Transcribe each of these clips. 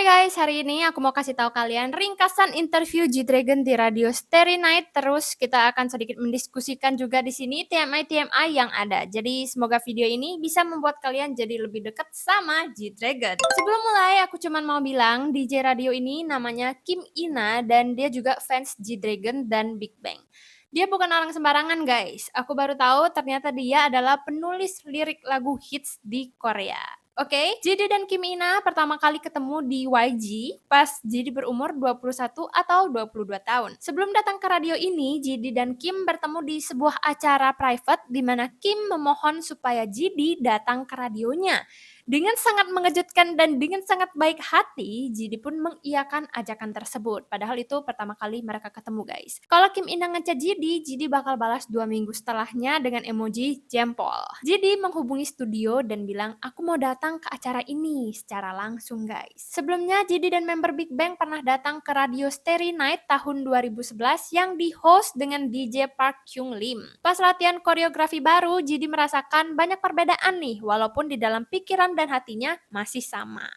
guys, hari ini aku mau kasih tahu kalian ringkasan interview G-Dragon di Radio Starry Night. Terus kita akan sedikit mendiskusikan juga di sini TMI-TMI yang ada. Jadi semoga video ini bisa membuat kalian jadi lebih dekat sama G-Dragon. Sebelum mulai, aku cuman mau bilang DJ radio ini namanya Kim Ina dan dia juga fans G-Dragon dan Big Bang. Dia bukan orang sembarangan guys. Aku baru tahu ternyata dia adalah penulis lirik lagu hits di Korea. Oke, JD dan Kim Ina pertama kali ketemu di YG pas JD berumur 21 atau 22 tahun. Sebelum datang ke radio ini, JD dan Kim bertemu di sebuah acara private di mana Kim memohon supaya JD datang ke radionya. Dengan sangat mengejutkan dan dengan sangat baik hati, JD pun mengiyakan ajakan tersebut. Padahal itu pertama kali mereka ketemu guys. Kalau Kim Ina ngechat JD bakal balas 2 minggu setelahnya dengan emoji jempol. JD menghubungi studio dan bilang, aku mau datang ke acara ini secara langsung guys. Sebelumnya JD dan member Big Bang pernah datang ke Radio Starry Night tahun 2011 yang di-host dengan DJ Park Kyung Lim. Pas latihan koreografi baru, JD merasakan banyak perbedaan nih, walaupun di dalam pikiran dan hatinya masih sama.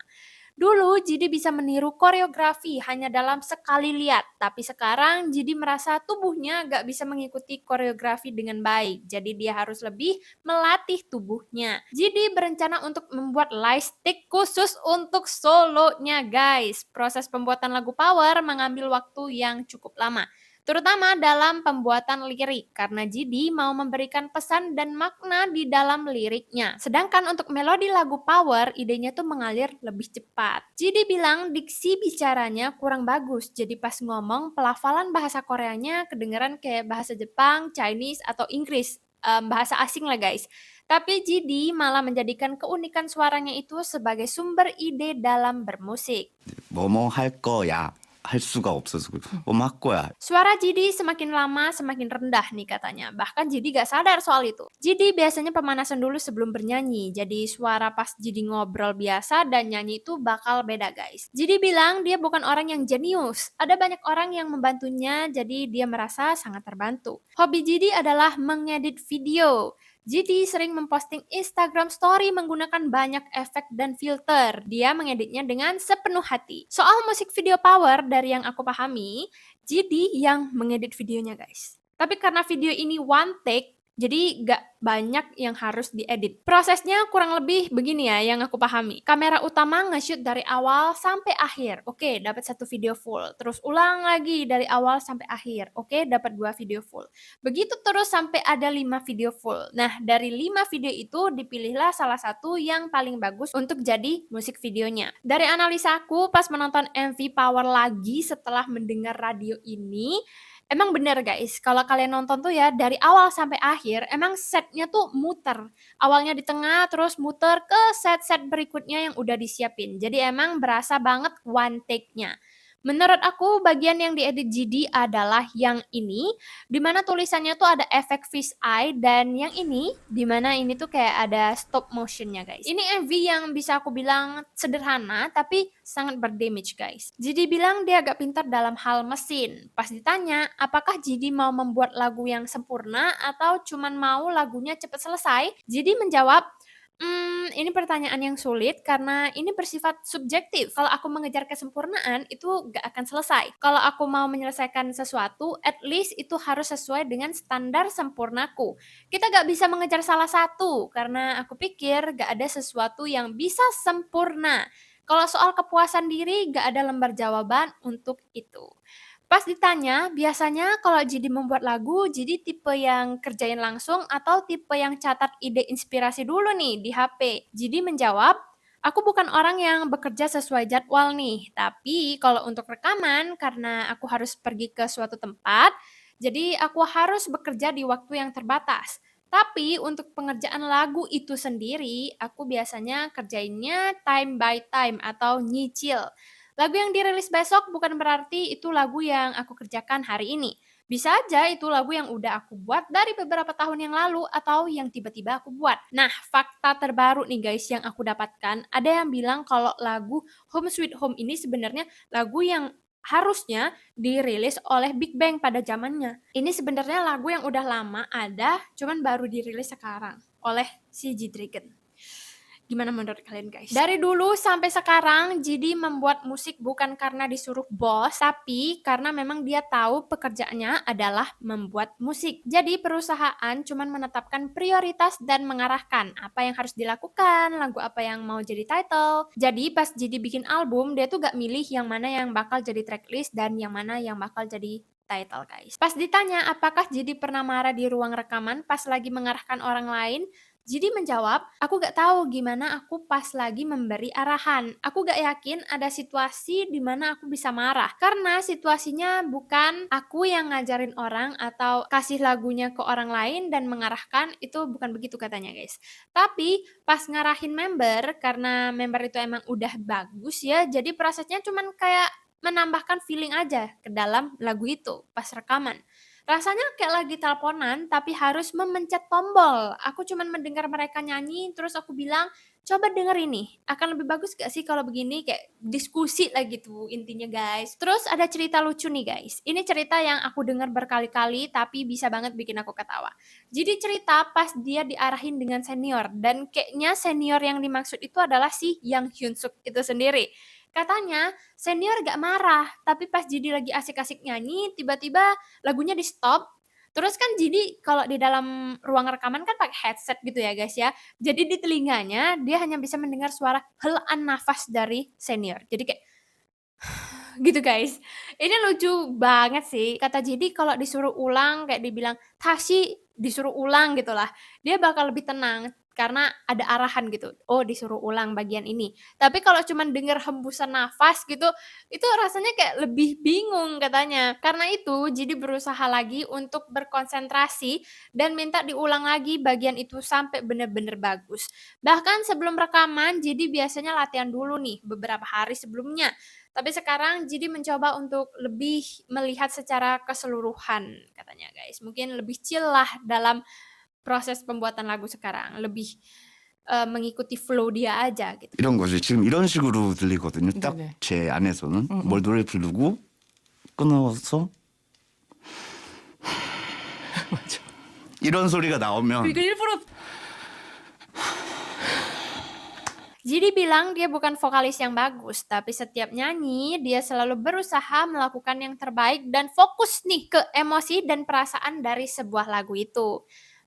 Dulu JD bisa meniru koreografi hanya dalam sekali lihat, tapi sekarang JD merasa tubuhnya gak bisa mengikuti koreografi dengan baik, jadi dia harus lebih melatih tubuhnya. JD berencana untuk membuat lightstick khusus untuk solonya guys. Proses pembuatan lagu Power mengambil waktu yang cukup lama, terutama dalam pembuatan lirik karena JD mau memberikan pesan dan makna di dalam liriknya. Sedangkan untuk melodi lagu Power, idenya tuh mengalir lebih cepat. JD bilang diksi bicaranya kurang bagus, jadi pas ngomong pelafalan bahasa Koreanya kedengeran kayak bahasa Jepang, Chinese, atau Inggris. Bahasa asing lah guys. Tapi JD malah menjadikan keunikan suaranya itu sebagai sumber ide dalam bermusik. 뭐뭐 할 거야. 할 수가 없어서 뭐뭐 할 거야. Suara JD semakin lama semakin rendah nih katanya. Bahkan JD gak sadar soal itu. JD biasanya pemanasan dulu sebelum bernyanyi. Jadi suara pas JD ngobrol biasa dan nyanyi itu bakal beda guys. JD bilang dia bukan orang yang jenius. Ada banyak orang yang membantunya jadi dia merasa sangat terbantu. Hobi JD adalah mengedit video. JD sering memposting Instagram story menggunakan banyak efek dan filter. Dia mengeditnya dengan sepenuh hati. Soal musik video Power, dari yang aku pahami, JD yang mengedit videonya guys. Tapi karena video ini one take, jadi gak banyak yang harus diedit. Prosesnya kurang lebih begini ya yang aku pahami. Kamera utama nge-shoot dari awal sampai akhir. Oke, dapat 1 video full. Terus ulang lagi dari awal sampai akhir. Oke, dapat 2 video full. Begitu terus sampai ada 5 video full. Nah, dari 5 video itu dipilihlah salah satu yang paling bagus untuk jadi musik videonya. Dari analisa aku pas menonton MV Power lagi setelah mendengar radio ini, emang bener guys, kalau kalian nonton tuh ya dari awal sampai akhir emang setnya tuh muter. Awalnya di tengah terus muter ke set-set berikutnya yang udah disiapin. Jadi emang berasa banget one take-nya. Menurut aku bagian yang diedit JD adalah yang ini, dimana tulisannya tuh ada efek fish eye, dan yang ini dimana ini tuh kayak ada stop motionnya guys. Ini MV yang bisa aku bilang sederhana tapi sangat berdamage guys. JD bilang dia agak pintar dalam hal mesin. Pas ditanya apakah JD mau membuat lagu yang sempurna atau cuman mau lagunya cepet selesai, JD menjawab, ini pertanyaan yang sulit karena ini bersifat subjektif. Kalau aku mengejar kesempurnaan itu gak akan selesai. Kalau aku mau menyelesaikan sesuatu, at least itu harus sesuai dengan standar sempurnaku. Kita gak bisa mengejar salah satu karena aku pikir gak ada sesuatu yang bisa sempurna. Kalau soal kepuasan diri gak ada lembar jawaban untuk itu. Pas ditanya, biasanya kalau JD membuat lagu, JD tipe yang kerjain langsung atau tipe yang catat ide inspirasi dulu nih di HP? JD menjawab, aku bukan orang yang bekerja sesuai jadwal nih, tapi kalau untuk rekaman, karena aku harus pergi ke suatu tempat, jadi aku harus bekerja di waktu yang terbatas. Tapi untuk pengerjaan lagu itu sendiri, aku biasanya kerjainnya time by time atau nyicil. Lagu yang dirilis besok bukan berarti itu lagu yang aku kerjakan hari ini. Bisa aja itu lagu yang udah aku buat dari beberapa tahun yang lalu atau yang tiba-tiba aku buat. Nah, fakta terbaru nih guys yang aku dapatkan, ada yang bilang kalau lagu Home Sweet Home ini sebenarnya lagu yang harusnya dirilis oleh Big Bang pada zamannya. Ini sebenarnya lagu yang udah lama ada, cuman baru dirilis sekarang oleh si G-Dragon. Gimana menurut kalian guys? Dari dulu sampai sekarang Jidi membuat musik bukan karena disuruh bos, tapi karena memang dia tahu pekerjaannya adalah membuat musik. Jadi perusahaan cuman menetapkan prioritas dan mengarahkan apa yang harus dilakukan, lagu apa yang mau jadi title. Jadi pas Jidi bikin album, dia tuh gak milih yang mana yang bakal jadi tracklist dan yang mana yang bakal jadi title guys. Pas ditanya apakah Jidi pernah marah di ruang rekaman pas lagi mengarahkan orang lain, Jidi menjawab, aku gak tahu gimana aku pas lagi memberi arahan. Aku gak yakin ada situasi di mana aku bisa marah. Karena situasinya bukan aku yang ngajarin orang atau kasih lagunya ke orang lain dan mengarahkan, itu bukan begitu katanya guys. Tapi pas ngarahin member, karena member itu emang udah bagus ya, jadi prosesnya cuman kayak menambahkan feeling aja ke dalam lagu itu pas rekaman. Rasanya kayak lagi teleponan, tapi harus memencet tombol. Aku cuman mendengar mereka nyanyi, terus aku bilang, "Coba denger ini, akan lebih bagus gak sih kalau begini?" Kayak diskusi lah gitu intinya guys. Terus ada cerita lucu nih guys. Ini cerita yang aku dengar berkali-kali, tapi bisa banget bikin aku ketawa. Jadi cerita pas dia diarahin dengan senior, dan kayaknya senior yang dimaksud itu adalah si Yang Hyun Suk itu sendiri. Katanya senior gak marah, tapi pas jadi lagi asik-asik nyanyi, tiba-tiba lagunya di-stop, terus kan jadi kalau di dalam ruang rekaman kan pakai headset gitu ya guys ya, jadi di telinganya dia hanya bisa mendengar suara helaan nafas dari senior. Jadi kayak gitu guys. Ini lucu banget sih, kata Jadi kalau disuruh ulang kayak dibilang, "Tashi," disuruh ulang gitulah, dia bakal lebih tenang karena ada arahan gitu, "Oh disuruh ulang bagian ini." Tapi kalau cuman denger hembusan nafas gitu, itu rasanya kayak lebih bingung katanya. Karena itu Jadi berusaha lagi untuk berkonsentrasi dan minta diulang lagi bagian itu sampai bener-bener bagus. Bahkan sebelum rekaman Jadi biasanya latihan dulu nih beberapa hari sebelumnya. Tapi sekarang Jadi mencoba untuk lebih melihat secara keseluruhan katanya guys. Mungkin lebih chill lah dalam proses pembuatan lagu sekarang, lebih, mengikuti flow dia aja gitu. 이런 거지. 지금 이런 식으로 들리거든요. 딱 네네. 제 안에서는 뭘 노래 부르고 끊어서 맞아. 이런 소리가 나오면 그러니까 일부러 Jadi bilang dia bukan vokalis yang bagus, tapi setiap nyanyi dia selalu berusaha melakukan yang terbaik dan fokus nih ke emosi dan perasaan dari sebuah lagu itu.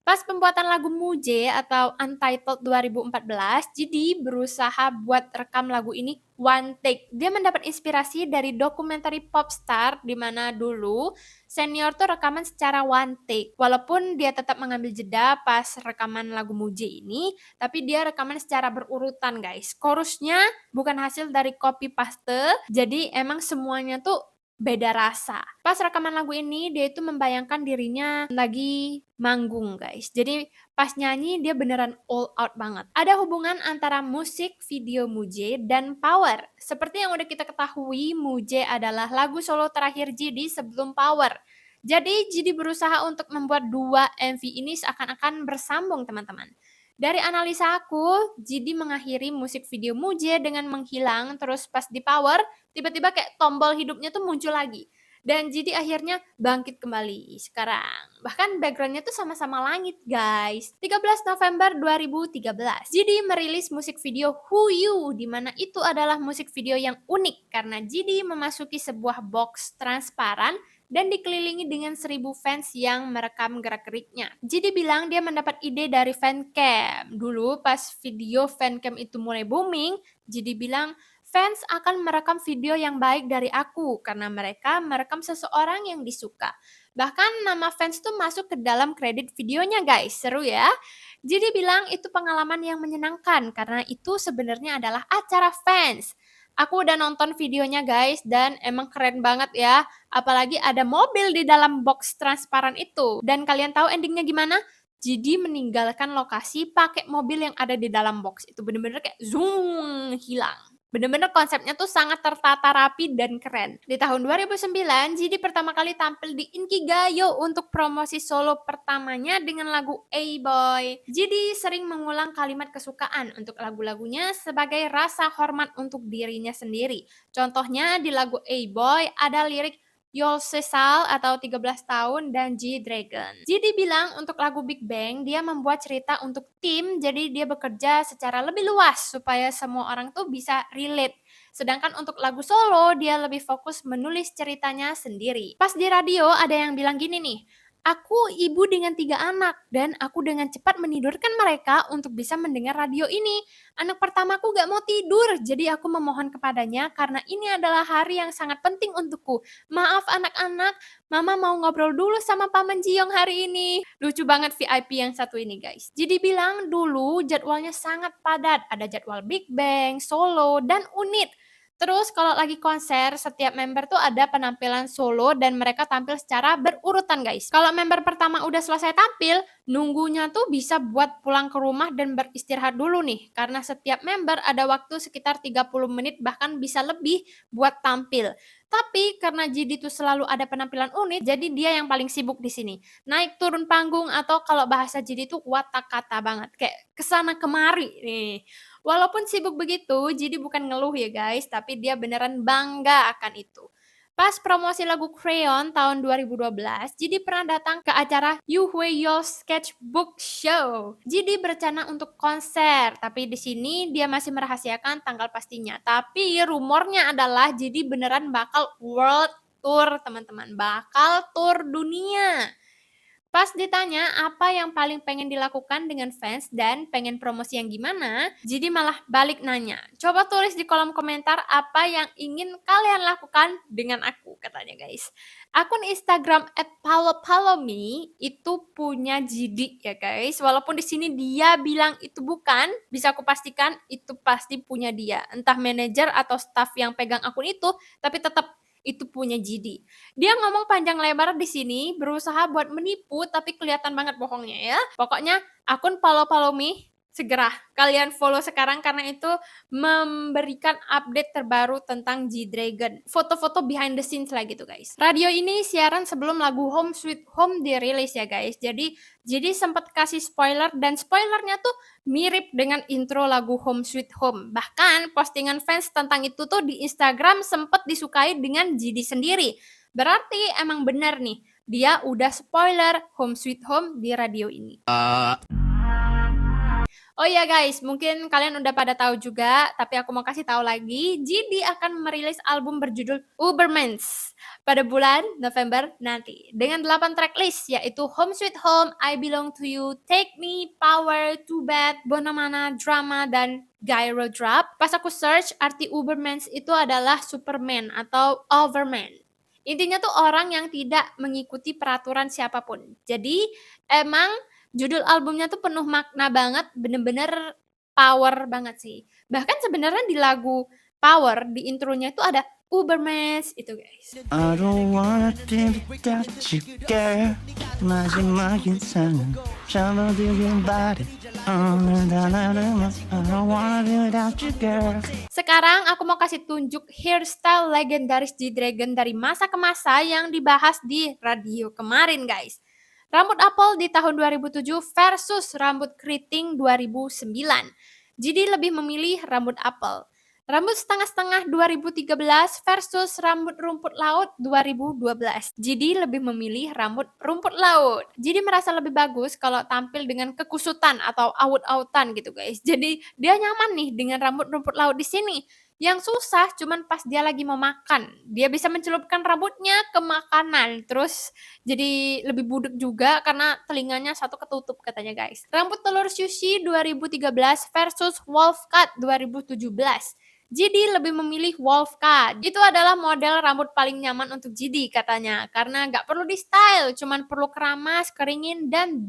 Pas pembuatan lagu Muje atau Untitled 2014, Jadi berusaha buat rekam lagu ini one take. Dia mendapat inspirasi dari dokumenter Popstar di mana dulu senior tuh rekaman secara one take. Walaupun dia tetap mengambil jeda pas rekaman lagu Muje ini, tapi dia rekaman secara berurutan guys. Chorusnya bukan hasil dari copy paste, jadi emang semuanya tuh beda rasa. Pas rekaman lagu ini dia itu membayangkan dirinya lagi manggung guys. Jadi pas nyanyi dia beneran all out banget. Ada hubungan antara musik video Muje dan Power. Seperti yang udah kita ketahui, Muje adalah lagu solo terakhir Jidi sebelum Power. Jadi Jidi berusaha untuk membuat dua MV ini seakan-akan bersambung teman-teman. Dari analisa aku, Jidi mengakhiri musik video Muje dengan menghilang, terus pas di Power, tiba-tiba kayak tombol hidupnya tuh muncul lagi. Dan Jidi akhirnya bangkit kembali sekarang. Bahkan backgroundnya tuh sama-sama langit guys. 13 November 2013, Jidi merilis musik video Who You, di mana itu adalah musik video yang unik karena Jidi memasuki sebuah box transparan dan dikelilingi dengan 1.000 fans yang merekam gerak-geriknya. Jadi bilang dia mendapat ide dari fancam. Dulu pas video fancam itu mulai booming, jadi bilang fans akan merekam video yang baik dari aku karena mereka merekam seseorang yang disuka. Bahkan nama fans tuh masuk ke dalam kredit videonya guys, seru ya. Jadi bilang itu pengalaman yang menyenangkan karena itu sebenarnya adalah acara fans. Aku udah nonton videonya guys dan emang keren banget ya. Apalagi ada mobil di dalam box transparan itu. Dan kalian tahu endingnya gimana? Jadi meninggalkan lokasi pakai mobil yang ada di dalam box. Itu bener-bener kayak zoom hilang. Bener-bener konsepnya tuh sangat tertata rapi dan keren. Di tahun 2009, Jidi pertama kali tampil di Inkigayo untuk promosi solo pertamanya dengan lagu A-Boy. Jidi sering mengulang kalimat kesukaan untuk lagu-lagunya sebagai rasa hormat untuk dirinya sendiri. Contohnya di lagu A-Boy ada lirik Sesal atau 13 tahun dan G-Dragon. Jadi bilang untuk lagu Big Bang dia membuat cerita untuk tim, jadi dia bekerja secara lebih luas supaya semua orang tuh bisa relate. Sedangkan untuk lagu solo dia lebih fokus menulis ceritanya sendiri. Pas di radio ada yang bilang gini nih, aku ibu dengan 3 anak dan aku dengan cepat menidurkan mereka untuk bisa mendengar radio ini. Anak pertamaku gak mau tidur, jadi aku memohon kepadanya karena ini adalah hari yang sangat penting untukku. Maaf anak-anak, mama mau ngobrol dulu sama Paman Jiong hari ini. Lucu banget VIP yang satu ini guys. Jadi bilang dulu jadwalnya sangat padat, ada jadwal Big Bang, solo, dan unit. Terus kalau lagi konser, setiap member tuh ada penampilan solo dan mereka tampil secara berurutan guys. Kalau member pertama udah selesai tampil, nunggunya tuh bisa buat pulang ke rumah dan beristirahat dulu nih. Karena setiap member ada waktu sekitar 30 menit bahkan bisa lebih buat tampil. Tapi karena JD tuh selalu ada penampilan unit, jadi dia yang paling sibuk di sini. Naik turun panggung atau kalau bahasa JD tuh watak kata banget, kayak kesana kemari nih. Walaupun sibuk begitu, jadi bukan ngeluh ya guys, tapi dia beneran bangga akan itu. Pas promosi lagu Crayon tahun 2012, Jidi pernah datang ke acara Yu Hui Yo Sketchbook Show. Jidi berencana untuk konser, tapi di sini dia masih merahasiakan tanggal pastinya. Tapi rumornya adalah Jidi beneran bakal world tour, teman-teman. Bakal tour dunia. Pas ditanya apa yang paling pengen dilakukan dengan fans dan pengen promosi yang gimana, jadi malah balik nanya. Coba tulis di kolom komentar apa yang ingin kalian lakukan dengan aku, katanya guys. Akun Instagram @paulopalomi itu punya Jidi ya guys. Walaupun di sini dia bilang itu bukan, bisa aku pastikan itu pasti punya dia. Entah manajer atau staff yang pegang akun itu, tapi tetap itu punya Jidi. Dia ngomong panjang lebar di sini, berusaha buat menipu tapi kelihatan banget bohongnya ya. Pokoknya akun Palo-Palomi segera kalian follow sekarang karena itu memberikan update terbaru tentang G-Dragon. Foto-foto behind the scenes lah gitu guys. Radio ini siaran sebelum lagu Home Sweet Home dirilis ya guys. Jadi sempat kasih spoiler dan spoilernya tuh mirip dengan intro lagu Home Sweet Home. Bahkan postingan fans tentang itu tuh di Instagram sempat disukai dengan GD sendiri. Berarti emang bener nih, dia udah spoiler Home Sweet Home di radio ini. Oh iya guys, mungkin kalian udah pada tahu juga, tapi aku mau kasih tahu lagi, GD akan merilis album berjudul Ubermans pada bulan November nanti. Dengan 8 tracklist, yaitu Home Sweet Home, I Belong to You, Take Me, Power, Too Bad, Bonamana, Drama, dan Gyro Drop. Pas aku search, arti Ubermans itu adalah Superman atau Overman. Intinya tuh orang yang tidak mengikuti peraturan siapapun. Jadi emang judul albumnya tuh penuh makna banget, bener-bener power banget sih. Bahkan sebenarnya di lagu Power, di intronya itu ada Ubermans itu guys. I don't wanna think without you, girl. 마지막 인상은 접어들긴 바래. I don't wanna do without you, girl. Sekarang aku mau kasih tunjuk hairstyle legendaris G-Dragon dari masa ke masa yang dibahas di radio kemarin guys. Rambut apel di tahun 2007 versus rambut keriting 2009. Jadi lebih memilih rambut apel. Rambut setengah-setengah 2013 versus rambut rumput laut 2012. Jadi lebih memilih rambut rumput laut. Jadi merasa lebih bagus kalau tampil dengan kekusutan atau aut-autan gitu guys. Jadi dia nyaman nih dengan rambut rumput laut di sini. Yang susah cuman pas dia lagi mau makan. Dia bisa mencelupkan rambutnya ke makanan. Terus jadi lebih budek juga karena telinganya satu ketutup katanya guys. Rambut telur sushi 2013 versus wolf cut 2017. Jadi lebih memilih wolf cut. Itu adalah model rambut paling nyaman untuk Jidi katanya. Karena nggak perlu di style, cuman perlu keramas, keringin, dan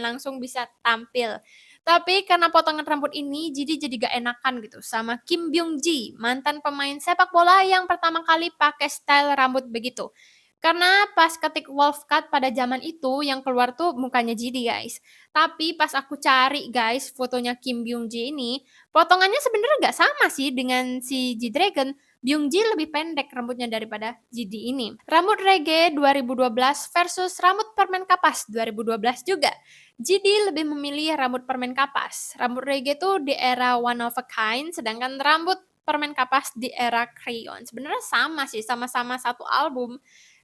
langsung bisa tampil. Tapi karena potongan rambut ini, Jidi jadi gak enakan gitu sama Kim Byung Ji, mantan pemain sepak bola yang pertama kali pakai style rambut begitu. Karena pas ketik wolf cut pada zaman itu yang keluar tuh mukanya Jidi guys. Tapi pas aku cari guys fotonya Kim Byung Ji ini, potongannya sebenarnya nggak sama sih dengan si G-Dragon. Byung Ji lebih pendek rambutnya daripada Jidi ini. Rambut reggae 2012 versus rambut permen kapas 2012 juga. Jidi lebih memilih rambut permen kapas. Rambut reggae tuh di era One of a Kind, sedangkan rambut permen kapas di era Crayon. Sebenarnya sama sih, sama-sama satu album.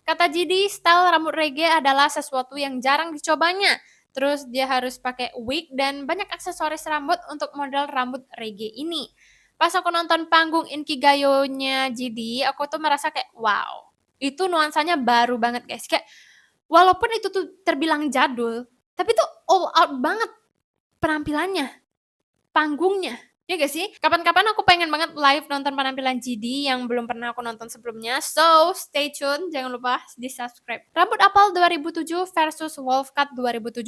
Kata Jidi, style rambut reggae adalah sesuatu yang jarang dicobanya. Terus dia harus pakai wig dan banyak aksesoris rambut untuk model rambut reggae ini. Pas aku nonton panggung Inkigayo-nya Jidi, aku tuh merasa kayak wow, itu nuansanya baru banget guys. Kayak walaupun itu tuh terbilang jadul, tapi tuh all out banget penampilannya, panggungnya. Ya gak sih? Kapan-kapan aku pengen banget live nonton penampilan GD yang belum pernah aku nonton sebelumnya. So, stay tune. Jangan lupa di-subscribe. Rambut Apple 2007 versus Wolfcut 2017.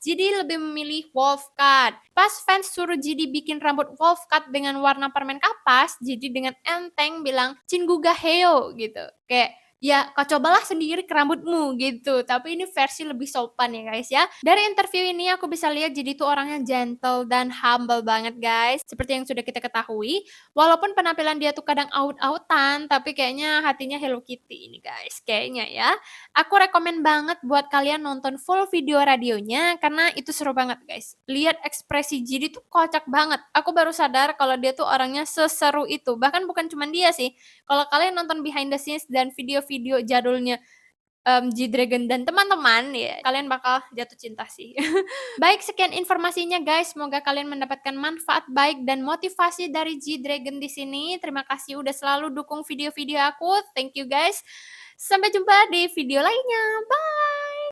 GD lebih memilih Wolfcut. Pas fans suruh GD bikin rambut Wolfcut dengan warna permen kapas, GD dengan enteng bilang, "Chinguga heo," gitu. Kayak ya kau cobalah sendiri ke rambutmu gitu, tapi ini versi lebih sopan ya guys ya. Dari interview ini aku bisa lihat jadi tuh orangnya gentle dan humble banget guys. Seperti yang sudah kita ketahui, walaupun penampilan dia tuh kadang out-outan, tapi kayaknya hatinya Hello Kitty ini guys, kayaknya ya. Aku rekomen banget buat kalian nonton full video radionya karena itu seru banget guys. Lihat ekspresi Jidi tuh kocak banget. Aku baru sadar kalau dia tuh orangnya seseru itu. Bahkan bukan cuma dia sih, kalau kalian nonton behind the scenes dan video-video jadulnya, G-Dragon dan teman-teman, ya kalian bakal jatuh cinta sih. Baik, sekian informasinya guys, semoga kalian mendapatkan manfaat baik dan motivasi dari G-Dragon di sini. Terima kasih udah selalu dukung video-video aku, thank you guys. Sampai jumpa di video lainnya, bye!